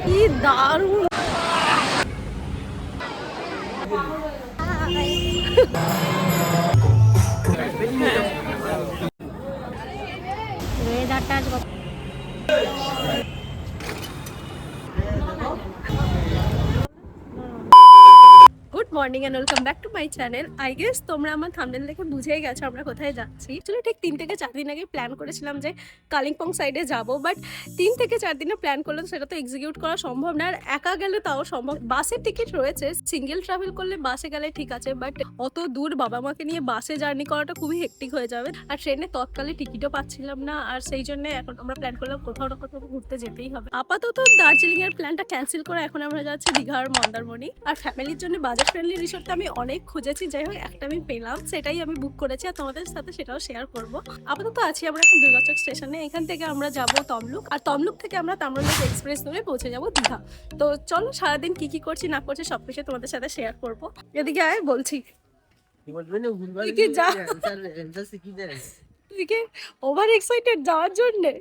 কি দারুণ। ওয়েদারটা আজ good morning and welcome back to my channel. I guess তোমরা আমার থাম্বনেল দেখে বুঝেই গেছো আমরা কোথায় যাচ্ছি। চলো, ঠিক 3 থেকে 4 দিন আগে প্ল্যান করেছিলাম যে কালিম্পং সাইডে যাব, বাট 3 থেকে 4 দিনে প্ল্যান করলে সেটা তো এক্সিকিউট করা সম্ভব না। আর একা গেলে তাও সম্ভব। বাসের টিকিট রয়েছে, সিঙ্গেল ট্রাভেল করলে বাসে গেলে ঠিক আছে, বাট অত দূর বাবা মাকে নিয়ে বাসে জার্নি করাটা খুবই হেক্টিক হয়ে যাবে। আর ট্রেনে তৎকালে টিকিটও পাচ্ছিলাম না, আর সেই জন্য এখন আমরা প্ল্যান করলাম কোথাও না কোথাও ঘুরতে যেতেই হবে। আপাতত দার্জিলিং এর প্ল্যানটা ক্যান্সেল করে এখন আমরা যাচ্ছি দীঘার মন্দারমণি। আর ফ্যামিলির জন্য বাজেট ফ্রেন্ডলি রিসোর্টটা আমি অনেক খুঁজেছি, যাই হোক একটা আমি পেলাম, সেটাই আমি বুক করেছি আর তোমাদের সাথে সেটাও শেয়ার করব। আপাতত আছি আমরা এখন দুর্গাচক স্টেশনে। এখান থেকে আমরা যাব তমলুক, আর তমলুক থেকে আমরা তাম্রলিক এক্সপ্রেস ধরে পৌঁছে যাব দীঘা। তো চলো, সারাদিন কি কি করছি না করছি সবকিছু তোমাদের সাথে শেয়ার করব। এদিকে আয় বলছি, তুই কি ওভার এক্সাইটেড যাওয়ার জন্যে?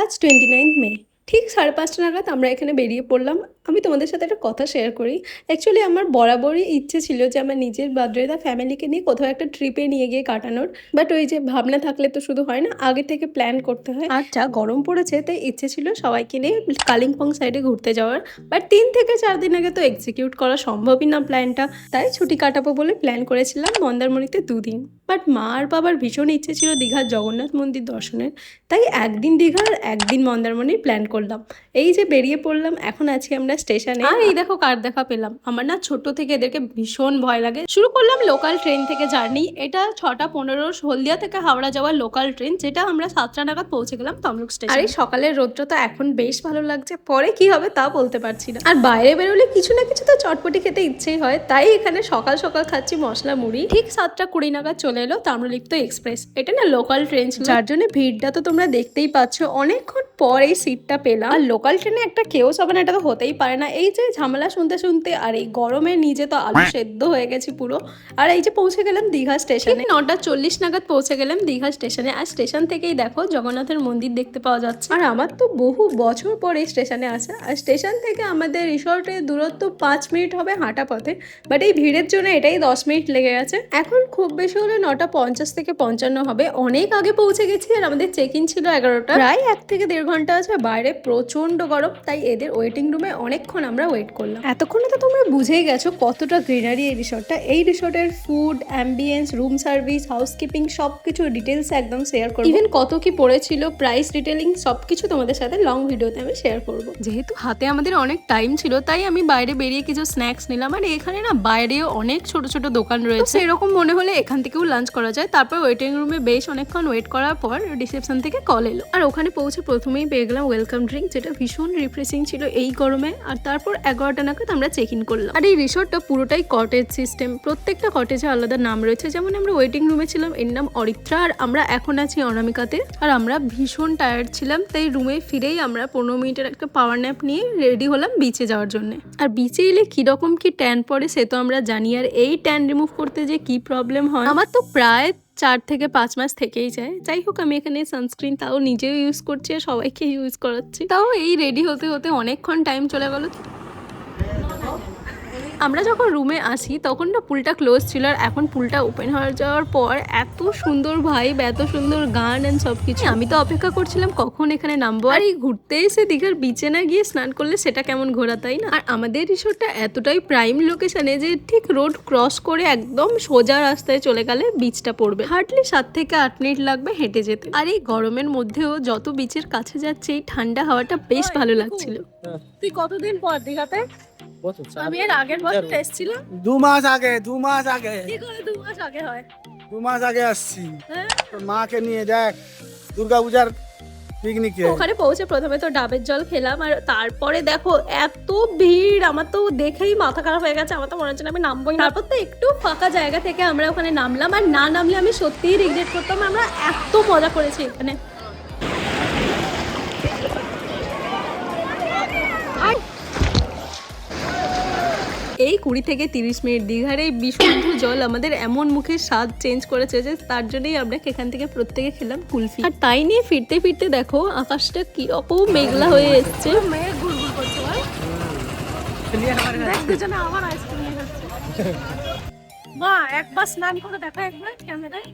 আজ 29 মে, ঠিক 5:30 নাগাদ আমরা এখানে বেরিয়ে পড়লাম। আমি তোমাদের সাথে একটা কথা শেয়ার করি। অ্যাকচুয়ালি আমার বরাবরই ইচ্ছে ছিল যে আমার নিজের বাদ্রয়দা ফ্যামিলিকে নিয়ে কোথাও একটা ট্রিপে নিয়ে গিয়ে কাটানোর, বাট ওই যে ভাবনা থাকলে তো শুধু হয় না, আগে থেকে প্ল্যান করতে হয়। আর যা গরম পড়েছে তাই ইচ্ছে ছিল সবাইকে নিয়ে কালিম্পং সাইডে ঘুরতে যাওয়ার, বাট 3 থেকে 4 দিন আগে তো এক্সিকিউট করা সম্ভবই না প্ল্যানটা। তাই ছুটি কাটাবো বলে প্ল্যান করেছিলাম মন্দারমণিতে 2 দিন। বাট মা আর বাবার ভীষণ ইচ্ছে ছিল দীঘার জগন্নাথ মন্দির দর্শনের, তাই একদিন দীঘা আর একদিন মন্দারমণির প্ল্যান করলাম। এই যে বেরিয়ে পড়লাম, এখন আছি আমরা স্টেশনে। আর এই দেখো কার দেখা পেলাম। আমার না ছোট থেকে এদেরকে ভীষণ ভয় লাগে। শুরু করলাম লোকাল ট্রেন থেকে জার্নি। এটা 6:15 হলদিয়া থেকে হাওড়া যাওয়ার লোকাল ট্রেন, যেটা আমরা 7টা নাগাদ পৌঁছে গেলাম তমলুক স্টেশন। আর এই সকালের রোদটা তো এখন বেশ ভালো লাগছে, পরে কি হবে তা বলতে পারছি না। আর বাইরে বেরোলে কিছু না কিছু তো চটপটি খেতে ইচ্ছেই হয়, তাই এখানে সকাল সকাল খাচ্ছি মশলা মুড়ি। ঠিক 7:20 নাগাদ চলে এলো তাম্রলিপ্ত এক্সপ্রেস। এটা না লোকাল ট্রেন ছিল, যার জন্য ভিড়টা তো তোমরা দেখতেই পাচ্ছ। অনেকক্ষণ পর এই সিটটা পেলাম। আর লোকাল ট্রেনে একটা কেউ হবে না, এটা তো হতেই পারে না। এই যে ঝামেলা শুনতে শুনতে আর এই গরমে নিজে তো আলু সেদ্ধ হয়ে গেছি পুরো। আর এই যে পৌঁছে গেলাম দীঘা স্টেশনে। 9:40 নাগাদ পৌঁছে গেলাম দীঘা স্টেশনে। আর স্টেশন থেকেই দেখো জগন্নাথের মন্দির দেখতে পাওয়া যাচ্ছে। আর আমার তো বহু বছর পর এই স্টেশনে আসা। আর স্টেশন থেকে আমাদের রিসর্টের দূরত্ব 5 মিনিট হবে হাঁটা পথে, বাট এই ভিড়ের জন্য এটাই 10 মিনিট লেগে গেছে। এখন খুব বেশি হলে 9:50 থেকে 55 হবে। অনেক আগে পৌঁছে গেছি। আর আমাদের চেক ইন ছিল 11টা। প্রায় 1 থেকে 1.5 ঘন্টা আছে। বাইরে প্রচন্ড গরম, তাই এদের ওয়েটিং রুমে অনেকক্ষণ আমরা ওয়েট করলাম। এতক্ষণে তো তোমরা বুঝেই গেছো কতটা গ্রিনারি এই রিসর্টটা। এই রিসর্টের food, ambience, room service, housekeeping সবকিছু ডিটেলস একদম শেয়ার করবো। ইভেন কত কি পড়েছিল, প্রাইস ডিটেলিং সবকিছু তোমাদের সাথে লং ভিডিওতে আমি শেয়ার করবো। যেহেতু হাতে আমাদের অনেক টাইম ছিল, তাই আমি বাইরে বেরিয়ে কিছু স্ন্যাক্স নিলাম। আর এখানে না বাইরেও অনেক ছোট ছোট দোকান রয়েছে, এরকম মনে হলে এখান থেকেও লাঞ্চ করা যায়। তারপর ওয়েটিং রুমে বেশ অনেকক্ষণ ওয়েট করার পর রিসেপশন থেকে কল এলো। আর ওখানে পৌঁছে প্রথমেই পেয়ে গেলাম ওয়েলকাম ড্রিঙ্ক, যেটা ভীষণ রিফ্রেশিং ছিল এই গরমে। আর তারপর 11টা নাগাদ আমরা চেক ইন করলাম। আর এই রিসর্টটা পুরোটাই কটেজ সিস্টেম। প্রত্যেকটা কটেজে আলাদা নাম রয়েছে। যেমন আমরা ওয়েটিং রুমে ছিলাম, এর নাম অরিত্রা। আর আমরা এখন আছি অনামিকাতে। আর আমরা ভীষণ টায়ার্ড ছিলাম, তাই রুমে ফিরেই আমরা 15 মিনিটের একটা পাওয়ার ন্যাপ নিয়ে রেডি হলাম বিচে যাওয়ার জন্য। আর বিচে এলে কিরকম কি ট্যান পড়ে সে তো আমরা জানি। আর এই ট্যান রিমুভ করতে যে কি প্রবলেম হয়, আমার তো প্রায় 4 থেকে 5 মাস থেকেই যায়। যাই হোক, আমি এখানে সানস্ক্রিন তাও নিজেও ইউজ করছি আর সবাইকে ইউজ করাচ্ছি। তাও এই রেডি হতে হতে অনেকক্ষণ টাইম চলে গেল। আমরা যখন রুমে আসি তখন না পুলটা ক্লোজ ছিল, আর এখন পুলটা ওপেন হয়ে যাওয়ার পর এত সুন্দর ভাইব, এত সুন্দর গান অ্যান্ড সব কিছু। আমি তো অপেক্ষা করছিলাম কখন এখানে নামবো। আর এই ঘুরতে এসে দীঘার বিচে না গিয়ে স্নান করলে সেটা কেমন ঘোরা, তাই না? আর আমাদের রিসোর্টটা এতটাই প্রাইম লোকেশনে যে ঠিক রোড ক্রস করে একদম সোজা রাস্তায় চলে গেলে বিচটা পড়বে। হার্ডলি 7 থেকে 8 মিনিট লাগবে হেঁটে যেতে। আর এই গরমের মধ্যেও যত বিচের কাছে যাচ্ছে এই ঠান্ডা হাওয়াটা বেশ ভালো লাগছিল। তুই কতদিন পর দীঘাতে? আমি এর আগের বছর এসেছিলাম 2 মাস আগে। 2 মাস আগে কি করে 2 মাস আগে হয়? 2 মাস আগে আসছি। হ্যাঁ, মাকে নিয়ে দেখ দুর্গা পূজার পিকনিকে। ওখানে পৌঁছে প্রথমে তো ডাবের জল খেলাম। আর তারপরে দেখো এত ভিড়, আমার তো দেখেই মাথা খারাপ হয়ে গেছে। আমার তো মনে হচ্ছে না আমি নামবোই না। তারপর তো একটু ফাঁকা জায়গা থেকে আমরা ওখানে নামলাম। আর না নামলে আমি সত্যিই রিগ্রেট করতাম। আমরা এত মজা করেছি এখানে। এই 20 থেকে 30 মিনিট। দীঘার এই বিশুদ্ধ জল আমাদের এমন মুখের স্বাদ চেঞ্জ করেছে যে তার জন্যই আমরা এখান থেকে প্রত্যেকে খেলাম কুলফি। আর তাই নিয়ে ফিরতে ফিরতে দেখো আকাশটা কিরকম মেঘলা হয়ে এসছে। মেঘ ঘুরঘুর করছে, দুজনে আবার আইসক্রিম নিয়ে যাচ্ছে। মা একবার স্নান করে দেখা একবার ক্যামেরায়।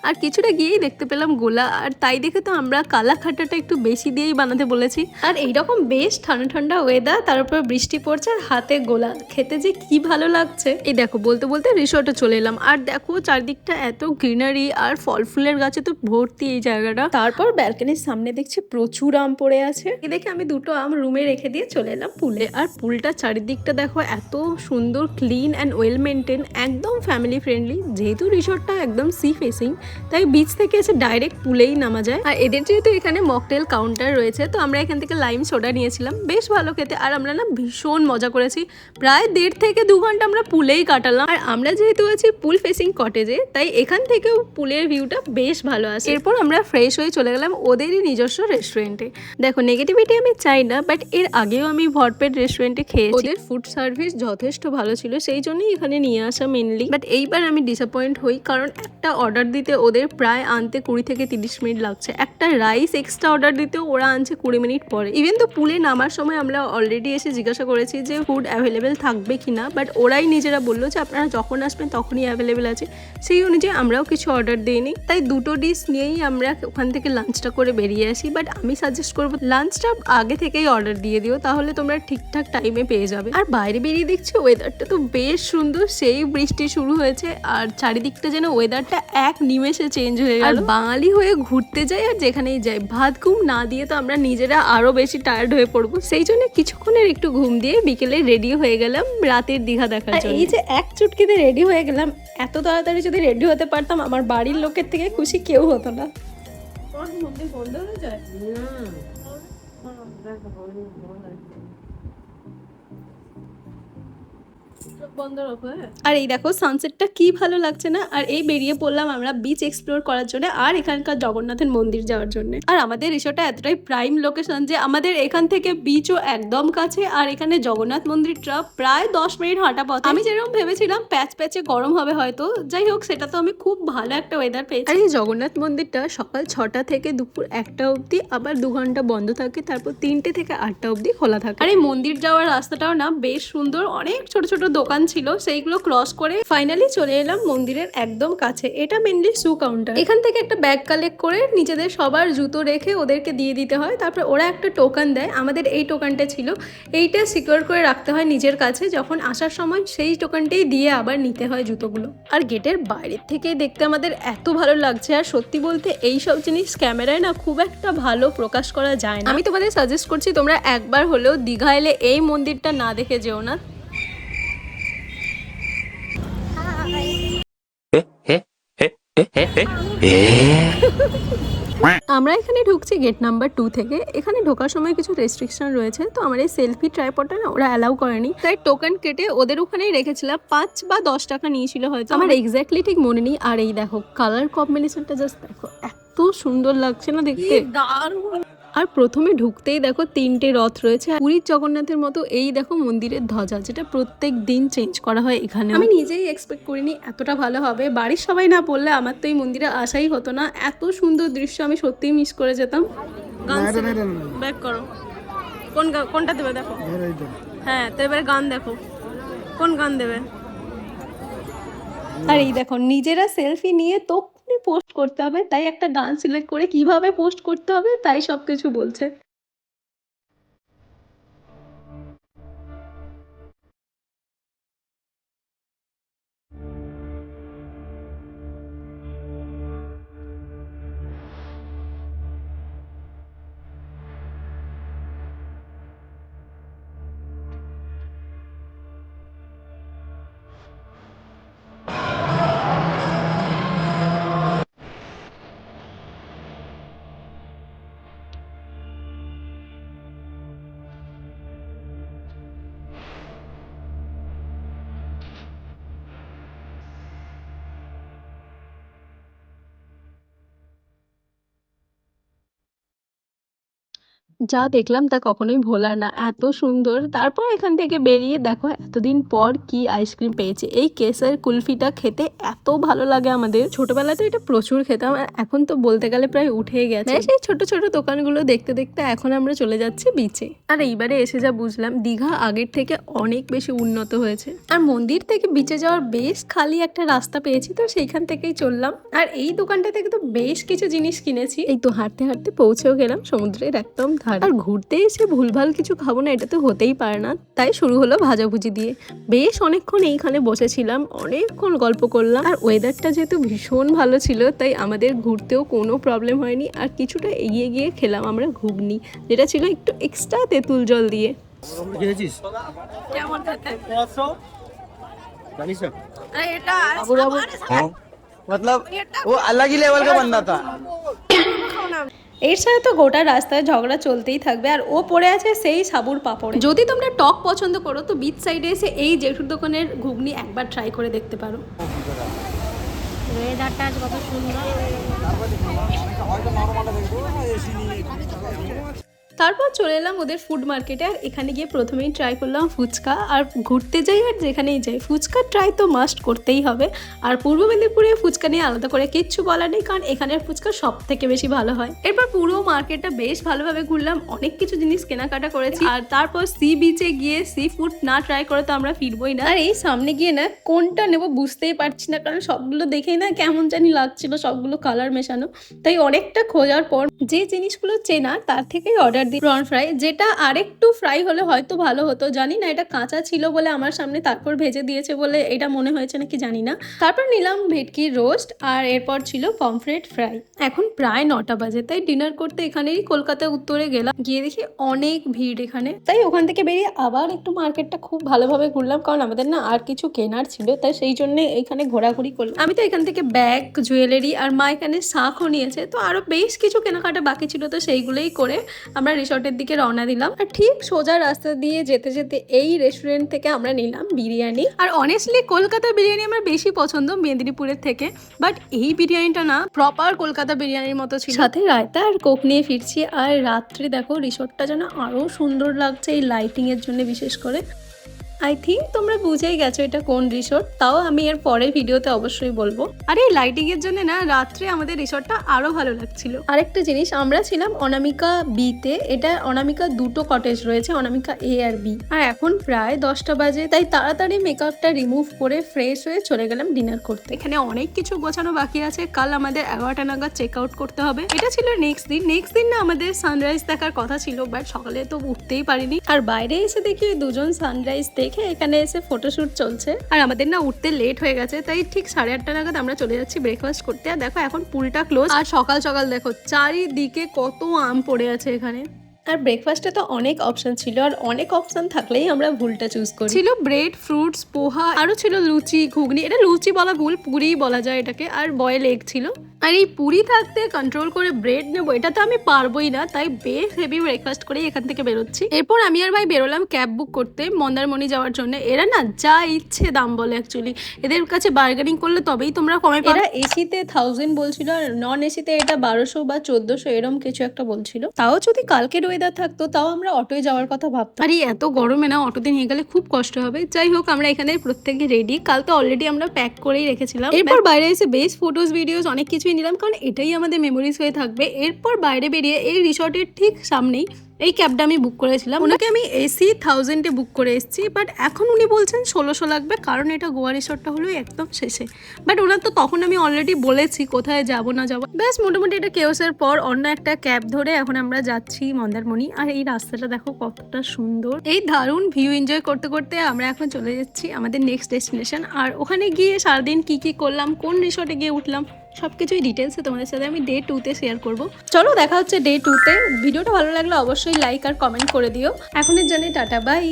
আর কিছুটা গিয়েই দেখতে পেলাম গোলা, আর তাই দেখে তো আমরা কালা খাটাটা একটু বেশি দিয়েই বানাতে বলেছি। আর এইরকম বেশ ঠান্ডা ঠান্ডা ওয়েদার, তার উপর বৃষ্টি পড়ছে আর হাতে গোলা, খেতে যে কি ভালো লাগছে। এই দেখো বলতে বলতে রিসোর্টে চলে এলাম, আর দেখো চারদিকটা এত গ্রিনারি আর ফল ফুলের গাছে তো ভর্তি এই জায়গাটা। তারপর ব্যালকনির সামনে দেখছি প্রচুর আম পড়ে আছে, এ দেখে আমি দুটো আম রুমে রেখে দিয়ে চলে এলাম পুলে। আর পুলটা চারিদিকটা দেখো এত সুন্দর, ক্লিন অ্যান্ড ওয়েল মেনটেন, একদম ফ্যামিলি ফ্রেন্ডলি। যেহেতু রিসোর্টটা একদম সি ফেসিং, তাই বিচ থেকে এসে ডাইরেক্ট পুলেই নামা যায়। আর এদের যেহেতু এখানে মকটেল কাউন্টার রয়েছে, তো আমরা এখান থেকে লাইম সোডা নিয়েছিলাম, বেশ ভালো খেতে। আর আমরা না ভীষণ মজা করেছি, প্রায় 1.5 থেকে 2 ঘন্টা আমরা পুলেই কাটালাম। আর আমরা যেহেতু আছি পুল ফেসিং কটেজে, তাই এখান থেকেও পুলের ভিউটা বেশ ভালো আসে। এরপর আমরা ফ্রেশ হয়ে চলে গেলাম ওদেরই নিজস্ব রেস্টুরেন্টে। দেখো নেগেটিভিটি আমি চাই না, বাট এর আগেও আমি ভরপেট রেস্টুরেন্টে খেয়েছি, ওদের ফুড সার্ভিস যথেষ্ট ভালো ছিল, সেই জন্যই এখানে নিয়ে আসা মেনলি। বাট এইবার আমি ডিসঅ্যাপয়েন্ট হই, কারণ একটা অর্ডার দিতে ওদের প্রায় আনতে 20 থেকে 30 মিনিট লাগছে। একটা রাইস এক্সট্রা অর্ডার দিতেও ওরা আনছে 20 মিনিট পরে। ইভেন তো পুলে নামার সময় আমরা অলরেডি এসে জিজ্ঞাসা করেছি যে ফুড অ্যাভেলেবেল থাকবে কিনা, বাট ওরাই নিজেরা বললো যে আপনারা যখন আসবেন তখনই অ্যাভেলেবেল আছে। সেই অনুযায়ী আমরাও কিছু অর্ডার দিইনি, তাই দুটো ডিশ নিয়েই আমরা ওখান থেকে লাঞ্চটা করে বেরিয়ে আসি। বাট আমি সাজেস্ট করবো লাঞ্চটা আগে থেকেই অর্ডার দিয়ে দিও, তাহলে তোমরা ঠিকঠাক টাইমে পেয়ে যাবে। আর বাইরে বেরিয়ে দেখছি ওয়েদারটা তো বেশ সুন্দর, সেই বৃষ্টি শুরু হয়েছে আর চারিদিকটা যেন ওয়েদারটা এক নিমেষে চেঞ্জ হয়ে গেল। বাঙালি হয়ে ঘুরতে যাই আর যেখানেই যাই, ভাত ঘুম না দিয়ে তো আমরা নিজেরা আরো বেশি টায়ার্ড হয়ে পড়বো। সেই জন্য কিছুক্ষণের একটু ঘুম দিয়ে বিকেলে রেডি হয়ে গেলাম রাতের দীঘা দেখার জন্য। এই যে এক চুটকিতে রেডি হয়ে গেলাম, এত তাড়াতাড়ি যদি রেডি হতে পারতাম আমার বাড়ির লোকের থেকে খুশি কেউ হতো না। মন্দির বন্ধ হয়ে যায়। আর এই দেখো সানসেটটা কি ভালো লাগছে না। আর এই বেরিয়ে পড়লাম আমরা বিচ এক্সপ্লোর করার জন্য আর এখানকার জগন্নাথের মন্দির যাওয়ার জন্য। আর আমাদের রিসোর্টটা এতটাই প্রাইম লোকেশন যে আমাদের এখান থেকে বিচও একদম কাছে, আর এখানে জগন্নাথ মন্দিরটা প্রায় 10 মিনিট হাঁটা পথ। আমি যেরকম ভেবেছিলাম প্যাচ প্যাচে গরম হবে হয়তো, যাই হোক সেটা তো আমি খুব ভালো একটা ওয়েদার পেয়েছি। আর এই জগন্নাথ মন্দিরটা সকাল 6টা থেকে দুপুর 1টা অবধি, আবার 2 ঘন্টা বন্ধ থাকে, তারপর 3টে থেকে 8টা অবধি খোলা থাকে। আর এই মন্দির যাওয়ার রাস্তাটাও না বেশ সুন্দর, অনেক ছোট ছোট দোকান ছিল, সেইগুলো ক্রস করে ফাইনালি চলে এলাম মন্দিরের একদম কাছে। এটা মেনলি শু কাউন্টার। এখান থেকে একটা ব্যাগ কালেক্ট করে নিজেদের সবার জুতো রেখে ওদেরকে দিয়ে দিতে হয়, তারপর ওরা একটা টোকেন দেয়। আমাদের এই টোকেনটা ছিল, এইটা সিকিউর করে রাখতে হয় নিজের কাছে, যখন আসার সময় সেই টোকেনটাই দিয়ে আবার নিতে হয় জুতোগুলো। আর গেটের বাইরের থেকেই দেখতে আমাদের এত ভালো লাগছে। আর সত্যি বলতে এই সব জিনিস ক্যামেরায় না খুব একটা ভালো প্রকাশ করা যায় না। আমি তোমাদের সাজেস্ট করছি তোমরা একবার হলেও দীঘা এলে এই মন্দিরটা না দেখে যেও না। আমরা এখানে ঢুকছি গেট নাম্বার 2 থেকে। এখানে ঢোকার সময় কিছু রেস্ট্রিকশন রয়েছে, তো আমার এই সেলফি ট্রাইপডটা না ওরা অ্যালাউ করেনি, তাই টোকেন কেটে ওদের ওখানেই রেখেছিলাম। 5 বা 10 টাকা নিয়েছিল হয়তো, আমার এক্স্যাক্টলি ঠিক মনে নেই। আর এই দেখো কালার কম্বিনেশনটা জাস্ট দেখো, এত সুন্দর লাগছে না দেখতে, দারুণ। আর প্রথমে ঢুকতেই দেখো 3টে রথ রয়েছে, পুরীর জগন্নাথের মতো এই দেখো মন্দিরের ধ্বজা, যেটা প্রত্যেক দিন চেঞ্জ করা হয় এখানে। আমি নিজেই এক্সপেক্ট করিনি এতটা ভালো হবে। বাড়ির সবাই না বললে আমার তো এই মন্দিরে আসাই হতো না। এত সুন্দর দৃশ্য আমি সত্যিই মিস করে যেতাম। ব্যাক করো, কোনটা দেবে দেখো। হ্যাঁ তো এবারে গান দেখো, কোন গান দেবে। আর এই দেখো নিজেরা সেলফি নিয়ে তো পোস্ট করতে হবে, তাই একটা গান সিলেক্ট করে কিভাবে পোস্ট করতে হবে তাই সবকিছু বলছে। যা দেখলাম তা কখনোই ভোলার না, এত সুন্দর। তারপর এখান থেকে বেরিয়ে দেখো এতদিন পর কি আইসক্রিম পেয়েছি। এই কেসের কুলফিটা খেতে এত ভালো লাগে আমাদের, ছোটবেলাতে এটা প্রচুর খেতাম আর এখন তো বলতে গেলে প্রায় উঠেই গেছে। সেই ছোট ছোট দোকানগুলো দেখতে দেখতে এখন আমরা চলে যাচ্ছি বিচে। আর এইবারে এসে যা বুঝলাম দীঘা আগের থেকে অনেক বেশি উন্নত হয়েছে। আর মন্দির থেকে বিচে যাওয়ার বেশ খালি একটা রাস্তা পেয়েছি, তো সেইখান থেকেই চললাম। আর এই দোকানটা থেকে তো বেশ কিছু জিনিস কিনেছি। এই তো হাঁটতে হাঁটতে পৌঁছেও গেলাম সমুদ্রের একদম ধারে। আর ঘুরতে এসে ভুলভাল কিছু খাবো না, এটা তো হতেই পারে না। তাই শুরু হলো ভাজাভুজি দিয়ে। বেশ অনেকক্ষণ এইখানে বসেছিলাম, অনেকক্ষণ গল্প করলাম। আর ওয়েদারটা যেহেতু ভীষণ ভালো ছিল তাই আমাদের ঘুরতেও কোনো প্রবলেম হয়নি। আর কিছুটা এগিয়ে গিয়ে খেলাম আমরা ঘুগনি, যেটা ছিল একটু এক্সট্রা তেঁতুল জল দিয়ে। খেয়েছিস? কেমন খেতে? জানিস না? এটা हाँ, मतलब वो अलग ही लेवल का बंदा था। এর সাথে তো গোটা রাস্তায় ঝগড়া চলতেই থাকবে। আর ও পড়ে আছে সেই সাবুর পাপড়ে। যদি তোমরা টক পছন্দ করো তো বিচ সাইডে এসে এই জেঠুর দোকানের ঘুগনি একবার ট্রাই করে দেখতে পারো। ওয়েদারটা আজ কত সুন্দর। তারপর চলে এলাম ওদের ফুড মার্কেটে। আর এখানে গিয়ে প্রথমেই ট্রাই করলাম ফুচকা। আর ঘুরতে যাই আর যেখানেই যাই ফুচকা ট্রাই তো মাস্ট করতেই হবে। আর পূর্ব মেদিনীপুরে ফুচকা নিয়ে আলাদা করে কিচ্ছু বলার নেই, কারণ এখানের ফুচকা সব থেকে বেশি ভালো হয়। এরপর পুরো মার্কেটটা বেশ ভালোভাবে ঘুরলাম, অনেক কিছু জিনিস কেনাকাটা করেছি। আর তারপর সি বিচে গিয়ে সি ফুড না ট্রাই করে তো আমরা ফিরবোই না। আর এই সামনে গিয়ে না কোনটা নেব বুঝতেই পারছি না, কারণ সবগুলো দেখেই না কেমন জানি লাগছিল, সবগুলো কালার মেশানো। তাই অনেকটা খোঁজার পর যে জিনিসগুলো চেনা তার থেকেই অর্ডার দিই প্রন ফ্রাই, যেটা আরেকটু ফ্রাই হলে হয়তো ভালো হতো। জানি না এটা কাঁচা ছিল বলে আমার সামনে তারপর ভেজে দিয়েছে বলে এটা মনে হয়েছে নাকি জানি না। তারপর নিলাম ভেটকির রোস্ট আর এরপর ছিল পমফ্রেট ফ্রাই। এখন প্রায় 9টা বাজে, তাই ডিনার করতে এখানেই কলকাতা উত্তরে গেলাম। গিয়ে দেখি অনেক ভিড় এখানে, তাই ওখান থেকে বেরিয়ে আবার একটু মার্কেটটা খুব ভালোভাবে ঘুরলাম, কারণ আমাদের না আর কিছু কেনার ছিল, তাই সেই জন্য এখানে ঘোরাঘুরি করলাম। আমি তো এখান থেকে ব্যাগ, জুয়েলারি আর মা এখানে শাঁখও নিয়েছে, তো আরো বেশ কিছু কেনাকাটা বাকি ছিল, তো সেইগুলোই করে আমরা রিসর্টের দিকে রওনা দিলাম। আর ঠিক সোজা রাস্তা দিয়ে যেতে যেতে এই রেস্টুরেন্ট থেকে আমরা নিলাম বিরিয়ানি। আর অনেস্টলি কলকাতার বিরিয়ানি আমার বেশি পছন্দ মেদিনীপুরের থেকে, বাট এই বিরিয়ানিটা না প্রপার কলকাতা বিরিয়ানির মতো ছিল। সাথে রায়তা আর কোক নিয়ে ফিরছি। আর রাত্রে দেখো রিসর্টটা যেন আরো সুন্দর লাগছে এই লাইটিং এর জন্য বিশেষ করে। আই থিঙ্ক তোমরা বুঝেই গেছো এটা কোন রিসোর্ট, তাও আমি এর পরের ভিডিওতে অবশ্যই বলবো। আর এই লাইটিং এর জন্য না রাত্রে আমাদের রিসোর্টটা আরো ভালো লাগছিল। আরেকটা জিনিস, আমরা ছিলাম অনামিকা বিতে। এটা অনামিকা দুটো কটেজ রয়েছে, অনামিকা এ আর বি। আর এখন প্রায় 10টা বাজে, তাই তাড়াতাড়ি মেকআপটা রিমুভ করে ফ্রেশ হয়ে চলে গেলাম ডিনার করতে। এখানে অনেক কিছু গোছানো বাকি আছে, কাল আমাদের 11টা নাগাদ চেক আউট করতে হবে। এটা ছিল নেক্সট দিন না আমাদের সানরাইজ দেখার কথা ছিল, বাট সকালে তো উঠতেই পারিনি। আর বাইরে এসে দেখি দুজন সানরাইজ দেখে এখানে এসে ফটোশুট চলছে। আর আমাদের না উঠতে লেট হয়ে গেছে, তাই ঠিক 8:30 নাগাদ আমরা চলে যাচ্ছি ব্রেকফাস্ট করতে। আর দেখো এখন পুলটা ক্লোজ। আর সকাল সকাল দেখো চারিদিকে কত আম পড়ে আছে এখানে। আর ব্রেকফাস্টে তো অনেক অপশন ছিল, আর অনেক অপশন থাকলেই আমরা ভুলটা চুজ করি। ছিল ব্রেড, ফ্রুটস, পোহা, আরও ছিল লুচি, ঘুগনি। এটা লুচি বলা ভুল, পুরিই বলা যায় এটাকে। আর বয়েল এগ ছিল। আর এই পুরি থাকতে কন্ট্রোল করে ব্রেড নেবো এটা তো আমি পারবোই না, তাই বেশ হেভি ব্রেকফাস্ট করেই এখান থেকে বেরোচ্ছি। এরপর আমি আর ভাই বেরোলাম ক্যাব বুক করতে মন্দারমণি যাওয়ার জন্য। এরা না যা ইচ্ছে দাম বলে, অ্যাকচুয়ালি এদের কাছে বার্গেনিং করলে তবেই তোমরা কমে পাবে। এরা এসিতে 1000 বলছিল, আর নন এসিতে এটা 1200 বা 1400 এরম কিছু একটা বলছিল। তাও যদি কালকের ওয়েদার থাকতো তাও আমরা অটোয় যাওয়ার কথা ভাবতাম। আর এত গরমে না অটোতে নিয়ে গেলে খুব কষ্ট হবে। যাই হোক আমরা এখানে প্রত্যেকে রেডি, কাল তো অলরেডি আমরা প্যাক করেই রেখেছিলাম। এরপর বাইরে এসে বেশ ফটোজ, ভিডিওস অনেক কিছুই নিলাম, কারণ এটাই আমাদের মেমোরিজ হয়ে থাকবে। এরপর বাইরে বেরিয়ে এই রিসর্টের ঠিক সামনেই এই ক্যাবটা আমি বুক করেছিলাম। ওনাকে আমি এসি 1000-এ বুক করে এসেছি, বাট এখন উনি বলছেন 1600 লাগবে, কারণ এটা গোয়া রিসর্টটা হলো একদম শেষে। বাট ওনার তো তখন আমি অলরেডি বলেছি কোথায় যাব না যাব। ব্যাস মোটামুটি এটা কেওসের পর অন্য একটা ক্যাব ধরে এখন আমরা যাচ্ছি মন্দারমণি। আর এই রাস্তাটা দেখো কতটা সুন্দর, এই দারুণ ভিউ এনজয় করতে করতে আমরা এখন চলে যাচ্ছি আমাদের নেক্সট ডেস্টিনেশন। আর ওখানে গিয়ে সারাদিন কি কি করলাম, কোন রিসর্টে গিয়ে উঠলাম, সবকিছুই ডিটেলসে তোমাদের সাথে আমি ডে 2-তে শেয়ার করবো। চলো দেখা হচ্ছে ডে 2-তে। ভিডিওটা ভালো লাগলে অবশ্যই লাইক আর কমেন্ট করে দিও। এখনের জন্য টাটা, বাই।